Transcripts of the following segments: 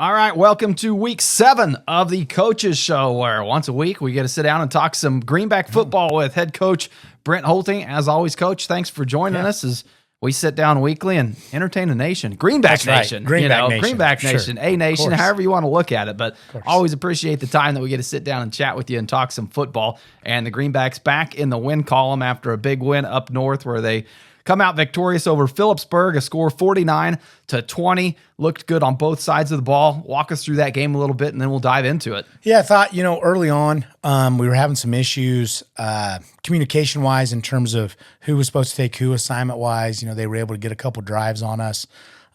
All right, welcome to week 7 of the Coaches Show, where once a week we get to sit down and talk some Greenback football with head coach Brent Hoelting. As always, Coach, thanks for joining us as we sit down weekly and entertain the nation. Greenback Nation. Greenback Nation. Greenback Sure. Nation, A Nation, however you want to look at it. But course. always appreciate the time that we get to sit down and chat with you and talk some football. And the Greenbacks back in the win column after a big win up north where they come out victorious over Phillipsburg, a score 49-20. Looked good on both sides of the ball. Walk us through that game a little bit, and then we'll dive into it. Yeah, I thought, early on, we were having some issues communication-wise in terms of who was supposed to take who assignment-wise. They were able to get a couple drives on us.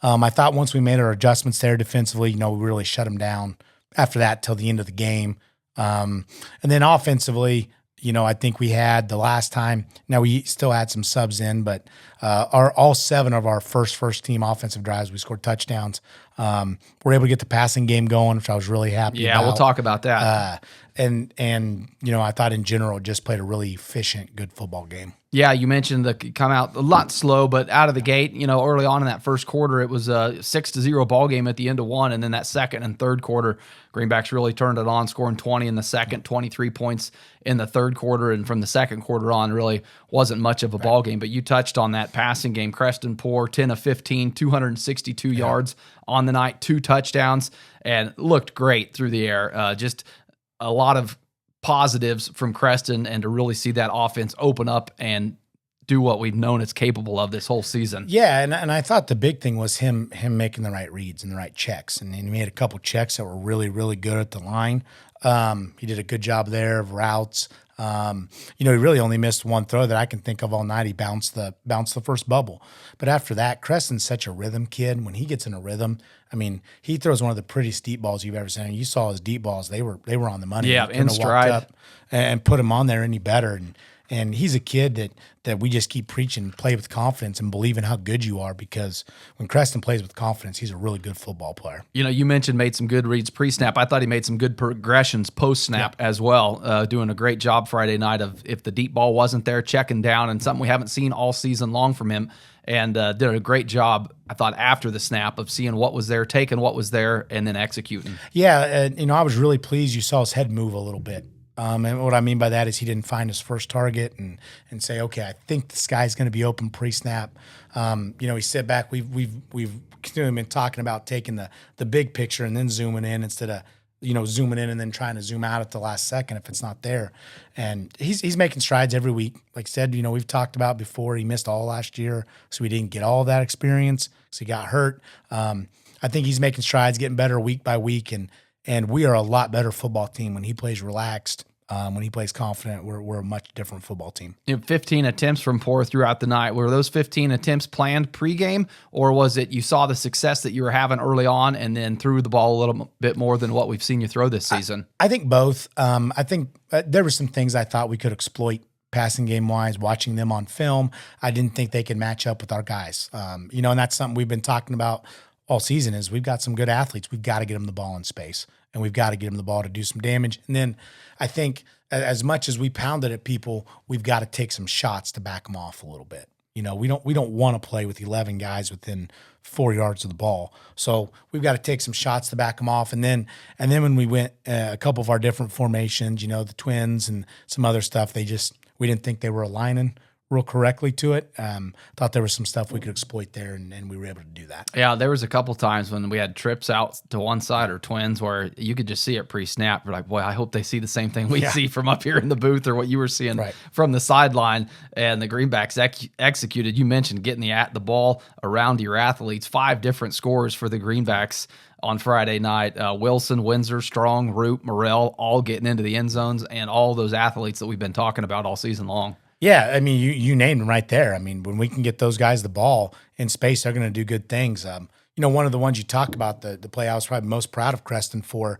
I thought once we made our adjustments there defensively, we really shut them down after that till the end of the game. And then offensively, I think we had the last time. Now we still had some subs in, but all 7 of our first team offensive drives, we scored touchdowns. We're able to get the passing game going, which I was really happy about. Yeah, we'll talk about that. And I thought in general just played a really efficient, good football game. Yeah, you mentioned the come out a lot slow, but out of the gate, early on in that first quarter, it was a 6-0 ball game at the end of one, and then that second and third quarter, Greenbacks really turned it on, scoring 20 in the second, 23 points in the third quarter, and from the second quarter on, really wasn't much of a ball game. But you touched on that passing game. Creston Poor, 10 of 15, 262 yards on the night, 2 touchdowns, and looked great through the air. Just a lot of positives from Creston, and to really see that offense open up and do what we've known it's capable of this whole season. Yeah, and I thought the big thing was him making the right reads and the right checks. And he made a couple checks that were really, really good at the line. He did a good job there of routes. He really only missed one throw that I can think of all night. He bounced the first bubble. But after that, Creston's such a rhythm kid. When he gets in a rhythm, he throws one of the prettiest deep balls you've ever seen. You saw his deep balls; they were on the money. Yeah, in stride. Up and put him on there any better. And he's a kid that we just keep preaching, play with confidence and believe in how good you are, because when Creston plays with confidence, he's a really good football player. You mentioned made some good reads pre-snap. I thought he made some good progressions post-snap as well, doing a great job Friday night of if the deep ball wasn't there, checking down, and something we haven't seen all season long from him, and did a great job, I thought, after the snap of seeing what was there, taking what was there, and then executing. Yeah, I was really pleased you saw his head move a little bit. And what I mean by that is he didn't find his first target and say, okay, I think this guy's going to be open pre-snap. He sit back. We've continually been talking about taking the big picture and then zooming in instead of zooming in and then trying to zoom out at the last second if it's not there. And he's making strides every week. Like I said, we've talked about before, he missed all last year, so he didn't get all of that experience. So he got hurt. I think he's making strides, getting better week by week, and we are a lot better football team when he plays relaxed. When he plays confident, we're a much different football team. 15 attempts from Poor throughout the night. Were those 15 attempts planned pregame, or was it you saw the success that you were having early on and then threw the ball a little bit more than what we've seen you throw this season? I think both. I think there were some things I thought we could exploit passing game-wise, watching them on film. I didn't think they could match up with our guys. And that's something we've been talking about all season is we've got some good athletes. We've got to get them the ball in space, and we've got to get them the ball to do some damage. And then I think as much as we pounded at people, we've got to take some shots to back them off a little bit. We don't want to play with 11 guys within 4 yards of the ball. So we've got to take some shots to back them off. And then when we went a couple of our different formations, the twins and some other stuff, we didn't think they were aligning real correctly to it. Thought there was some stuff we could exploit there, and we were able to do that. Yeah, there was a couple times when we had trips out to one side or twins where you could just see it pre-snap. We're like, boy, I hope they see the same thing we see from up here in the booth or what you were seeing from the sideline. And the Greenbacks executed. You mentioned getting the ball around your athletes. 5 different scores for the Greenbacks on Friday night. Wilson, Windsor, Strong, Root, Morrell, all getting into the end zones, and all those athletes that we've been talking about all season long. Yeah, you named them right there. When we can get those guys the ball in space, they're going to do good things. One of the ones you talked about, the play I was probably most proud of Creston for,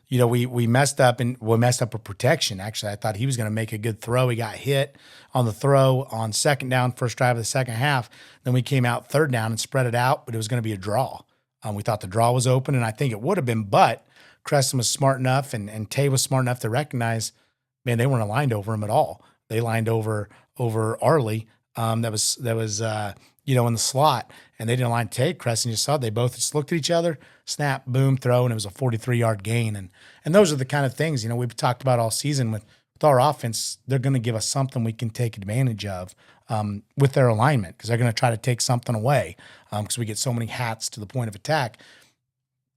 we messed up a protection. Actually, I thought he was going to make a good throw. He got hit on the throw on second down, first drive of the second half. Then we came out third down and spread it out, but it was going to be a draw. We thought the draw was open, and I think it would have been, but Creston was smart enough and Tay was smart enough to recognize, man, they weren't aligned over him at all. They lined over Arley, that was in the slot, and they didn't line take. Creston just saw it. They both just looked at each other, snap, boom, throw, and it was a 43-yard gain. And those are the kind of things we've talked about all season with our offense. They're going to give us something we can take advantage of with their alignment, because they're going to try to take something away because we get so many hats to the point of attack.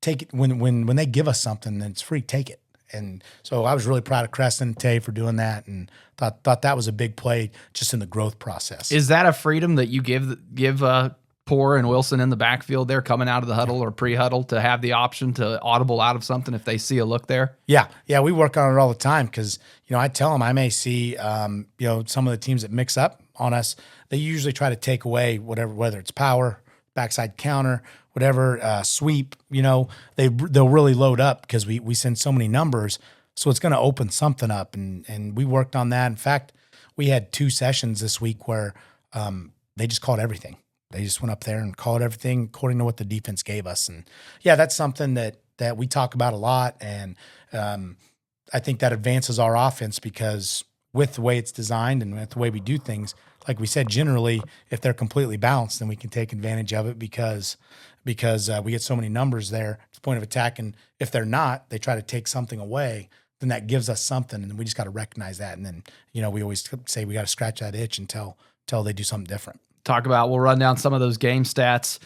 Take it when they give us something, then it's free. Take it. And so I was really proud of Creston and Tay for doing that, and thought that was a big play just in the growth process. Is that a freedom that you give Poor and Wilson in the backfield there, coming out of the huddle or pre-huddle, to have the option to audible out of something if they see a look there? Yeah, we work on it all the time, because I tell them I may see some of the teams that mix up on us. They usually try to take away whether it's power, backside counter, whatever, sweep. They'll really load up because we send so many numbers, so it's going to open something up, and we worked on that. In fact, we had 2 sessions this week where they just called everything. They just went up there and called everything according to what the defense gave us. And yeah, that's something that we talk about a lot. And I think that advances our offense, because with the way it's designed and with the way we do things, like we said, generally, if they're completely balanced, then we can take advantage of it because we get so many numbers there at the point of attack. And if they're not, they try to take something away, then that gives us something. And we just got to recognize that. And then, we always say we got to scratch that itch until they do something different. We'll run down some of those game stats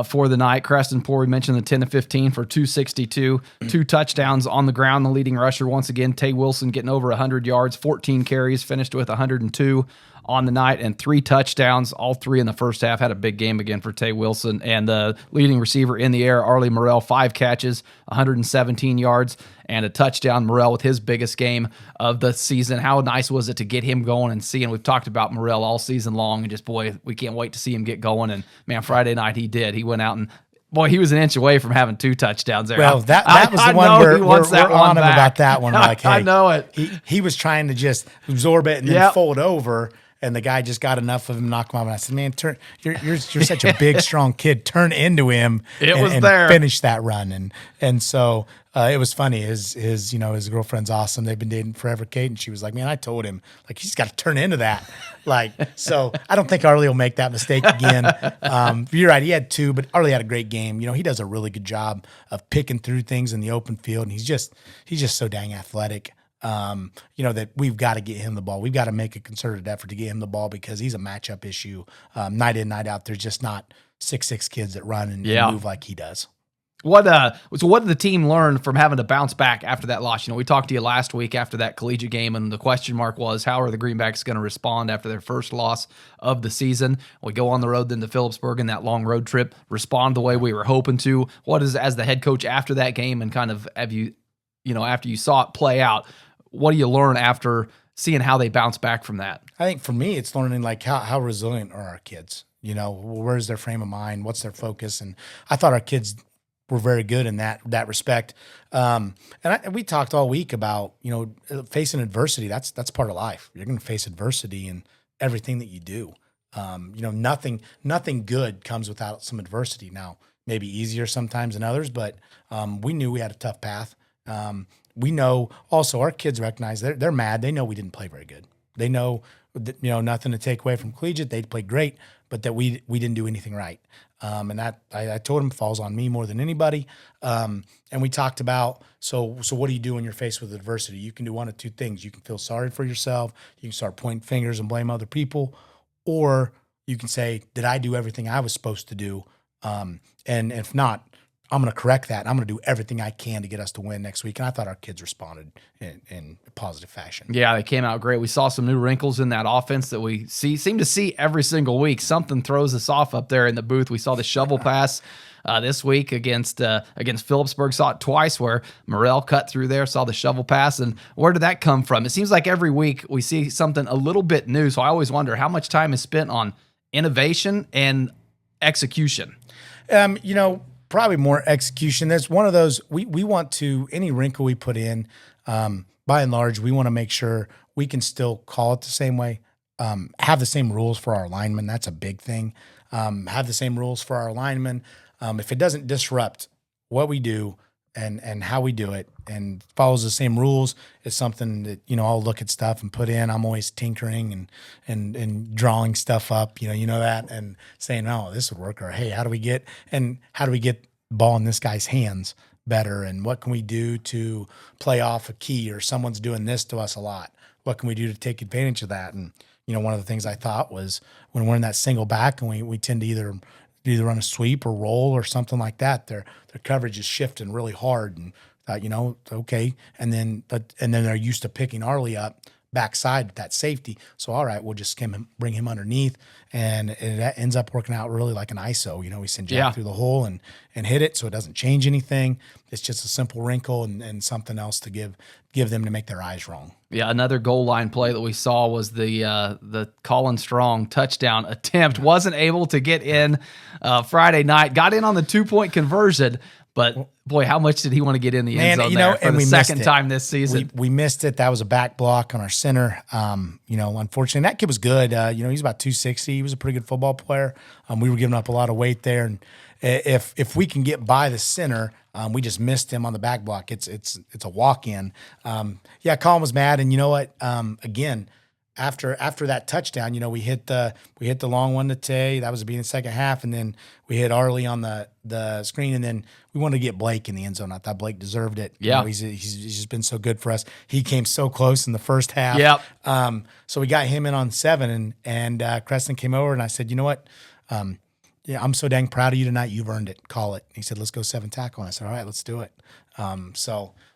for the night. Creston Poor, we mentioned the 10-15 for 262, 2 touchdowns on the ground. The leading rusher, once again, Tay Wilson, getting over 100 yards, 14 carries, finished with 102 on the night, and 3 touchdowns, all 3 in the first half. Had a big game again for Tay Wilson. And the leading receiver in the air, Arlie Morrell, 5 catches, 117 yards, and a touchdown. Morrell with his biggest game of the season. How nice was it to get him going and seeing? We've talked about Morrell all season long, and just, boy, we can't wait to see him get going. And man, Friday night he did. He went out and, boy, he was an inch away from having 2 touchdowns there. Well, that was the one we're on him about that one. Like, hey, I know it. He was trying to just absorb it and then fold over, and the guy just got enough of him, knock him off. And I said, man, you're such a big, strong kid. Turn into him and finish that run. And so it was funny. His girlfriend's awesome. They've been dating forever, Kate. And she was like, man, I told him, like, he's got to turn into that. So I don't think Arlie will make that mistake again. You're right. He had 2, but Arlie had a great game. He does a really good job of picking through things in the open field. And he's just so dang athletic. That we've got to get him the ball. We've got to make a concerted effort to get him the ball, because he's a matchup issue. Night in, night out. There's just not 6'6" kids that run and move like he does. What did the team learn from having to bounce back after that loss? We talked to you last week after that collegiate game, and the question mark was, how are the Greenbacks going to respond after their first loss of the season? We go on the road then to Phillipsburg in that long road trip, respond the way we were hoping to. What is, as the head coach after that game, and kind of after you saw it play out, what do you learn after seeing how they bounce back from that? I think for me, it's learning like how resilient are our kids. Where's their frame of mind? What's their focus? And I thought our kids were very good in that respect. We talked all week about facing adversity. That's part of life. You're going to face adversity in everything that you do. Nothing good comes without some adversity. Now, maybe easier sometimes than others, but we knew we had a tough path. We know also our kids recognize they're mad. They know we didn't play very good. They know that, nothing to take away from collegiate. They played great, but that we didn't do anything right. And that I told them falls on me more than anybody. And we talked about, so what do you do when you're faced with adversity? You can do one of 2 things. You can feel sorry for yourself. You can start pointing fingers and blame other people, or you can say, did I do everything I was supposed to do? And if not, I'm going to correct that. And I'm going to do everything I can to get us to win next week. And I thought our kids responded in a positive fashion. Yeah, they came out great. We saw some new wrinkles in that offense that we seem to see every single week. Something throws us off up there in the booth. We saw the shovel pass this week against Phillipsburg. Saw it twice where Morrell cut through there, saw the shovel pass. And where did that come from? It seems like every week we see something a little bit new. So I always wonder how much time is spent on innovation and execution. Probably more execution. There's one of those, we want to, any wrinkle we put in, by and large, we want to make sure we can still call it the same way, have the same rules for our linemen. That's a big thing. Have the same rules for our linemen. If it doesn't disrupt what we do, and how we do it, and follows the same rules. It's something that, I'll look at stuff and put in. I'm always tinkering and drawing stuff up, that, and saying, oh, this would work, or hey, how do we get the ball in this guy's hands better, and what can we do to play off a key, or someone's doing this to us a lot. What can we do to take advantage of that? And one of the things I thought was, when we're in that single back and we tend to either run a sweep or roll or something like that, their coverage is shifting really hard, and okay, and then they're used to picking Arlie up backside with that safety. So all right, we'll just bring him underneath, and it ends up working out really like an ISO. We send Jack through the hole and hit it, so it doesn't change anything. It's just a simple wrinkle and something else to give them to make their eyes wrong. Yeah, another goal line play that we saw was the Colin Strong touchdown attempt. Wasn't able to get in Friday night. Got in on the 2-point conversion, but boy, how much did he want to get in the end zone there for the second time this season? We missed it. That was a back block on our center. Unfortunately, that kid was good. He's about 260. He was a pretty good football player. We were giving up a lot of weight there, and if we can get by the center, we just missed him on the back block. It's a walk in. Colin was mad, and you know what? Again, after that touchdown, we hit the long one to Tay. That was the beginning of the second half, and then we hit Arlie on the screen, and then we wanted to get Blake in the end zone. I thought Blake deserved it. Yeah, he's just been so good for us. He came so close in the first half. Yep. So we got him in on 7, and Creston came over, and I said, you know what? I'm so dang proud of you tonight. You've earned it. Call it. He said, let's go 7 tackle. And I said, all right, let's do it.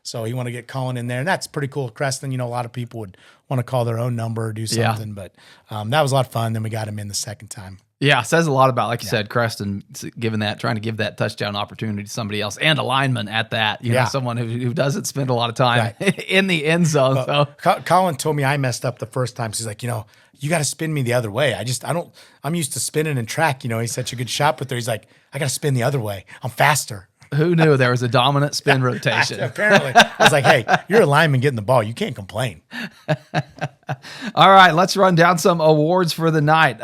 So he wanted to get Colin in there, and that's pretty cool. Creston, a lot of people would want to call their own number or do something, but that was a lot of fun. Then we got him in the second time. Yeah, says a lot about, like you said, Creston trying to give that touchdown opportunity to somebody else, and a lineman at that. Someone who doesn't spend a lot of time in the end zone. But so Colin told me I messed up the first time. So he's like, you got to spin me the other way. I'm used to spinning and track. He's such a good shot putter. He's like, I got to spin the other way. I'm faster. Who knew there was a dominant spin rotation? Apparently. I was like, hey, you're a lineman getting the ball. You can't complain. All right, let's run down some awards for the night.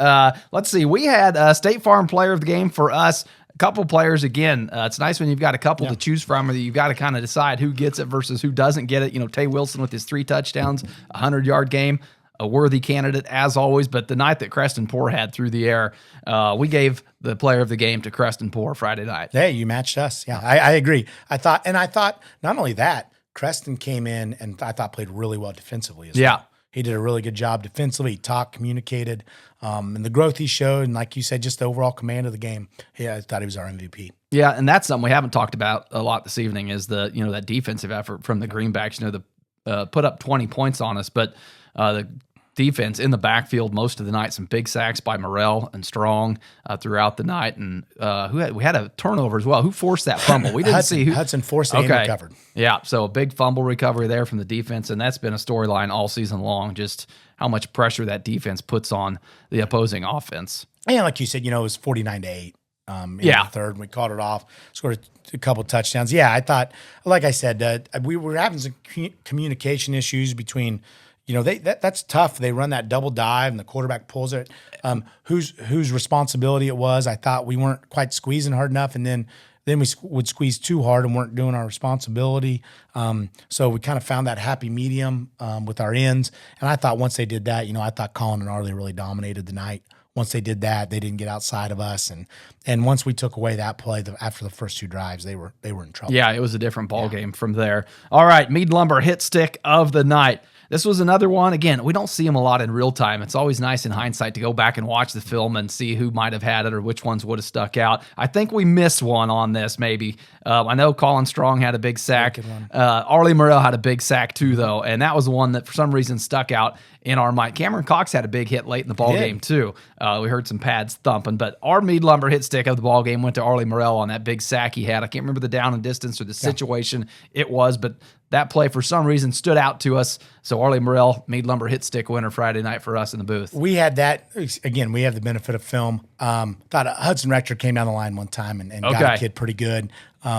Let's see. We had State Farm Player of the Game for us. A couple players, again, it's nice when you've got a couple to choose from, or you've got to kind of decide who gets it versus who doesn't get it. Tay Wilson with his 3 touchdowns, 100-yard game. A worthy candidate as always, but the night that Creston Poor had through the air, we gave the player of the game to Creston Poor Friday night. Hey, you matched us. Yeah, I agree. I thought not only that, Creston came in and I thought played really well defensively as well. He did a really good job defensively. He talked, communicated, and the growth he showed, and like you said, just the overall command of the game. Yeah, I thought he was our MVP. Yeah, and that's something we haven't talked about a lot this evening is that defensive effort from the Greenbacks. Put up 20 points on us, but the defense in the backfield most of the night, some big sacks by Morrell and Strong throughout the night, and we had a turnover as well. Who forced that fumble? We didn't see who. Hudson forced it and recovered. Yeah, so a big fumble recovery there from the defense, and that's been a storyline all season long, just how much pressure that defense puts on the opposing offense. And like you said, it was 49-8. In the third, and we caught it off, scored a couple touchdowns. Yeah, I thought, like I said, we were having some communication issues between. That's tough. They run that double dive and the quarterback pulls it. Whose responsibility it was. I thought we weren't quite squeezing hard enough, and then we would squeeze too hard and weren't doing our responsibility. So we kind of found that happy medium with our ends. And I thought once they did that, I thought Colin and Arlie really dominated the night. Once they did that, they didn't get outside of us, and once we took away that play after the first 2 drives, they were in trouble. Yeah, it was a different ball game from there. All right, Mead Lumber hit stick of the night. This was another one. Again, we don't see them a lot in real time. It's always nice in hindsight to go back and watch the film and see who might have had it or which ones would have stuck out. I think we missed one on this, maybe. I know Colin Strong had a big sack. Arlie Morrell had a big sack too, though, and that was the one that for some reason stuck out in our mind. Cameron Cox had a big hit late in the ball game too. We heard some pads thumping, but our Mead Lumber hit stick of the ball game went to Arlie Morrell on that big sack he had. I can't remember the down and distance or the situation it was, but that play for some reason stood out to us. So Arlie Morrell, Mead Lumber hit stick winner Friday night for us in the booth. We had that. Again, we have the benefit of film. Thought Hudson Rector came down the line one time and got a kid pretty good.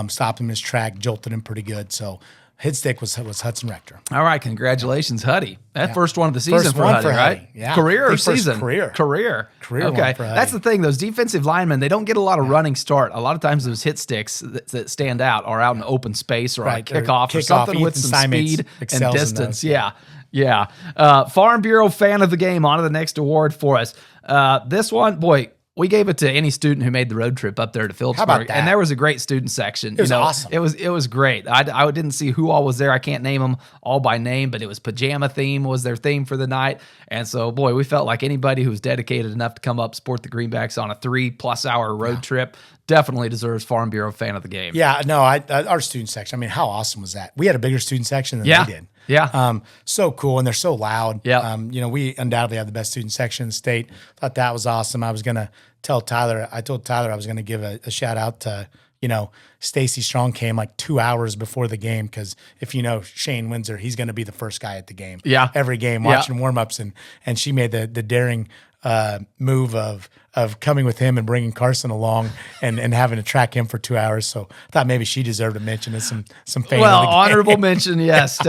Stopped him in his track, jolted him pretty good. So hit stick was Hudson Rector. All right, congratulations, Huddy. That first one of the season First for one Huddy, for right? Huddy, yeah. Career I or think first season? career. Career. Career Okay, one for Huddy. that's the thing. Those defensive linemen, they don't get a lot of running start. A lot of times those hit sticks that stand out are out in open space or on a kickoff or something with some speed and excels in distance. those, Yeah. Farm Bureau fan of the game. On to the next award for us. This one, boy, we gave it to any student who made the road trip up there to Phillipsburg, and there was a great student section. It was awesome. It was great. I didn't see who all was there. I can't name them all by name, but it was pajama theme was their theme for the night. And so, boy, we felt like anybody who was dedicated enough to come up support the Greenbacks on a 3+ hour road trip definitely deserves Farm Bureau fan of the game. Yeah, no, our student section. I mean, how awesome was that? We had a bigger student section than they did. Yeah. So cool, and they're so loud. Yeah. We undoubtedly have the best student section in the state. Thought that was awesome. I was gonna tell Tyler. I told Tyler I was gonna give a shout out to Stacy Strong came like 2 hours before the game because if you know Shane Windsor, he's gonna be the first guy at the game. Yeah. Every game, watching warm-ups, and she made the daring move of coming with him and bringing Carson along and having to track him for 2 hours. So I thought maybe she deserved a mention as some fan of the game. Honorable mention, yes.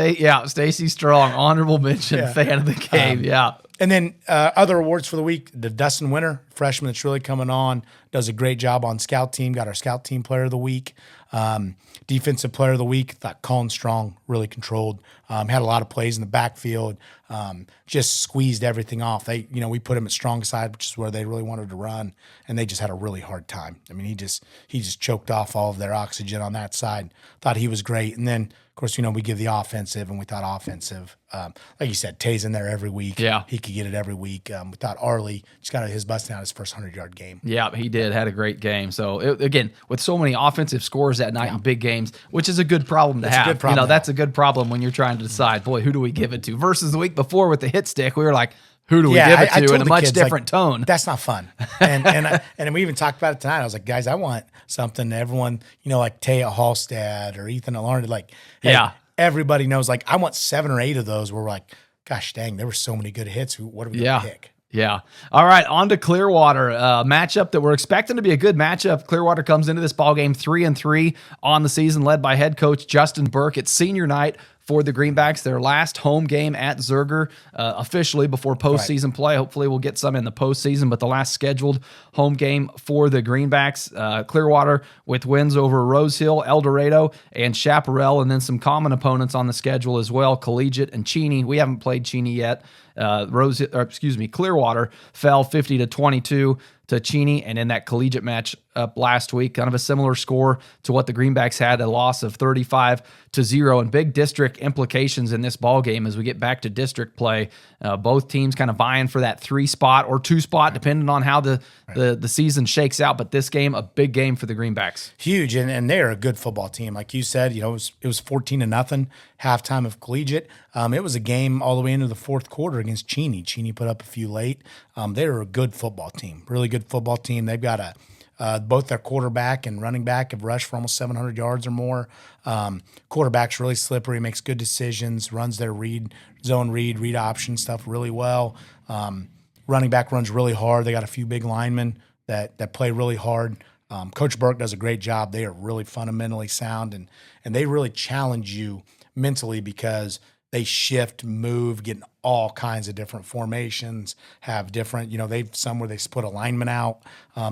Stacy Strong, honorable mention, fan of the game, And then other awards for the week, the Dustin Winter, freshman that's really coming on, does a great job on scout team, got our scout team player of the week. Defensive player of the week, thought Colin Strong really controlled, had a lot of plays in the backfield, just squeezed everything off. We put him at strong side, which is where they really wanted to run, and they just had a really hard time. I mean, he just choked off all of their oxygen on that side. Thought he was great. And then, of course, we give the offensive, and we thought offensive, like you said, Tay's in there every week. Yeah. He could get it every week. We thought Arlie just got his busting out his first 100-yard game. Yeah, he did. Had a great game. So, again, with so many offensive scores that night in big games, which is a good problem to have. That's a good problem when you're trying to decide, boy, who do we give it to? Versus the week before with the hit stick, we were like, who do we give it to in a much different tone? That's not fun. And we even talked about it tonight. I was like, guys, I want something that everyone, like Taya Hallstad or Ethan Alarned, like, hey, everybody knows, like, I want 7 or 8 of those where we're like, gosh dang, there were so many good hits. What are we going to pick? Yeah. All right, on to Clearwater, matchup that we're expecting to be a good matchup. Clearwater comes into this ballgame 3-3 on the season, led by head coach Justin Burke. It's senior night for the Greenbacks, their last home game at Zerger officially before postseason play. Hopefully we'll get some in the postseason, but the last scheduled home game for the Greenbacks, Clearwater with wins over Rose Hill, El Dorado, and Chaparral, and then some common opponents on the schedule as well, Collegiate and Cheney. We haven't played Cheney yet. Clearwater fell 50-22 to Cheney, and in that Collegiate match up last week, kind of a similar score to what the Greenbacks had, a loss of 35-0, and big district implications in this ball game as we get back to district play. Both teams kind of vying for that 3 spot or 2 spot, depending on how the season shakes out. But this game, a big game for the Greenbacks. Huge, and they're a good football team. Like you said, it was 14-0 halftime of Collegiate. It was a game all the way into the fourth quarter against Cheney. Cheney put up a few late. They were a good football team, really good football team. They've got both their quarterback and running back have rushed for almost 700 yards or more. Quarterback's really slippery, makes good decisions, runs their zone read option stuff really well. Running back runs really hard. They got a few big linemen that play really hard. Coach Burke does a great job. They are really fundamentally sound, and they really challenge you mentally because they shift, move, get in all kinds of different formations, have different, they've some where they put a lineman out,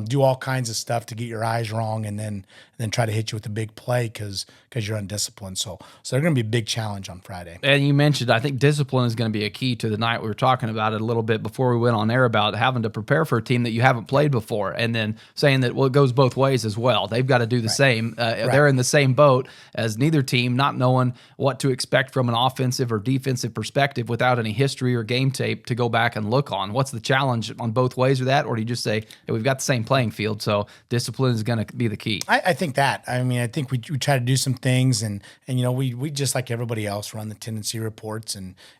do all kinds of stuff to get your eyes wrong and then try to hit you with a big play because you're undisciplined. So they're going to be a big challenge on Friday. And you mentioned, I think discipline is going to be a key to the night. We were talking about it a little bit before we went on air about having to prepare for a team that you haven't played before, and then saying that, well, it goes both ways as well. They've got to do the same. They're in the same boat as neither team, not knowing what to expect from an offensive or defensive perspective without any history or game tape to go back and look on. What's the challenge on both ways of that? Or do you just say, hey, we've got the same playing field, so discipline is going to be the key? I think that. I mean, I think we try to do some things, and we just like everybody else run the tendency reports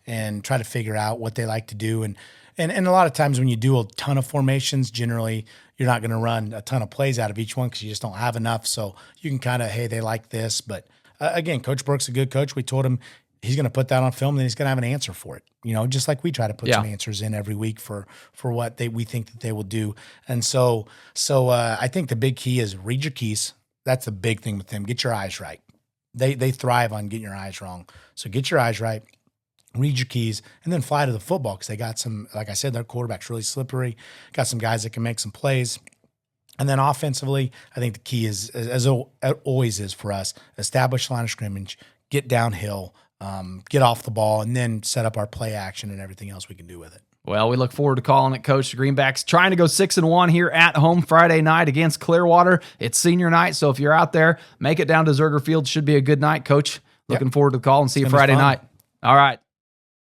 and try to figure out what they like to do. And a lot of times when you do a ton of formations, generally you're not going to run a ton of plays out of each one because you just don't have enough. So you can kind of, hey, they like this. But again, Coach Burke's a good coach. We told him he's going to put that on film, and then he's going to have an answer for it. Just like we try to put some answers in every week for what we think that they will do. And so I think the big key is read your keys. That's the big thing with them. Get your eyes right. They thrive on getting your eyes wrong. So get your eyes right, read your keys, and then fly to the football because they got some, like I said, their quarterback's really slippery, got some guys that can make some plays. And then offensively, I think the key is, as it always is for us, establish line of scrimmage, get downhill, get off the ball, and then set up our play action and everything else we can do with it. Well, we look forward to calling it, Coach. The Greenbacks trying to go 6-1 here at home Friday night against Clearwater. It's senior night, so if you're out there, make it down to Zerger Field. Should be a good night, Coach. Looking forward to the call and see you Friday night. All right.